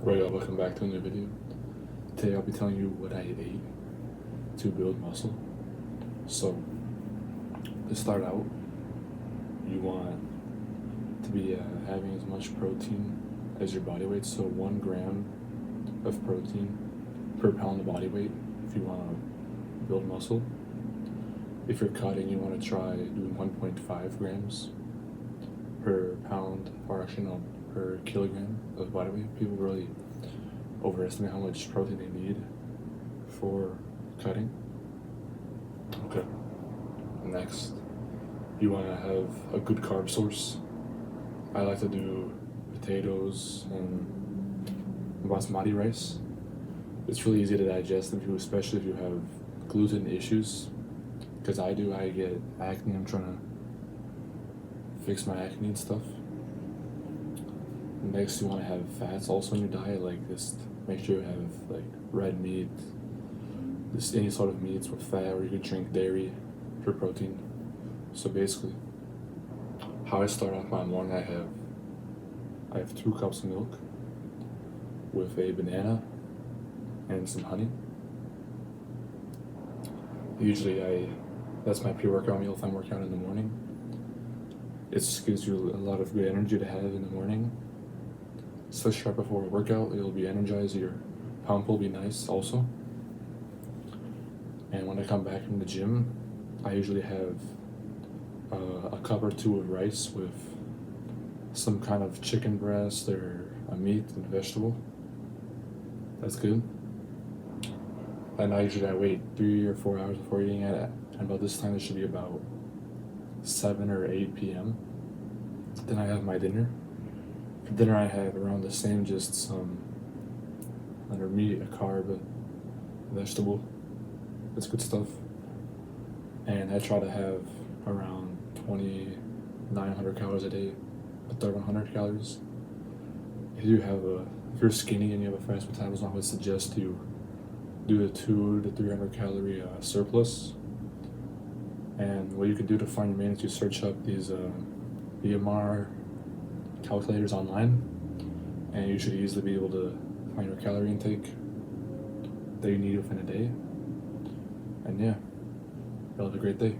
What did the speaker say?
Right, welcome back to another video. Today I'll be telling you what I ate to build muscle. So, to start out, you want to be having as much protein as your body weight. So 1 gram of protein per pound of body weight if you want to build muscle. If you're cutting, you want to try doing 1.5 grams per pound, or actually no, per kilogram of body weight. People really overestimate how much protein they need for cutting. Okay. Next, you want to have a good carb source. I like to do potatoes and basmati rice. It's really easy to digest them, especially if you have gluten issues. Because I do, I get acne. I'm trying to fix my acne and stuff. Next, you want to have fats also in your diet, like this. Make sure you have like red meat, just any sort of meats with fat, or you could drink dairy for protein. So basically, how I start off my morning, I have 2 cups of milk with a banana and some honey. Usually that's my pre-workout meal if I'm working out in the morning. It just gives you a lot of good energy to have in the morning. Especially right before a workout, it'll be energized, your pump will be nice also. And when I come back from the gym, I usually have a cup or 2 of rice with some kind of chicken breast or a meat and vegetable. That's good. And I wait 3 or 4 hours before eating it. And about this time, it should be about 7 or 8 p.m. Then I have my dinner. For dinner, I have around the same, just some under meat, a carb, a vegetable. That's good stuff. And I try to have around 2,900 calories a day, 3,100 calories. If you're skinny and you have a fast metabolism, I would suggest you do a 200 to 300 calorie surplus. And what you can do to find your maintenance, you search up these BMR calculators online, and you should easily be able to find your calorie intake that you need within a day. And yeah, you'll have a great day.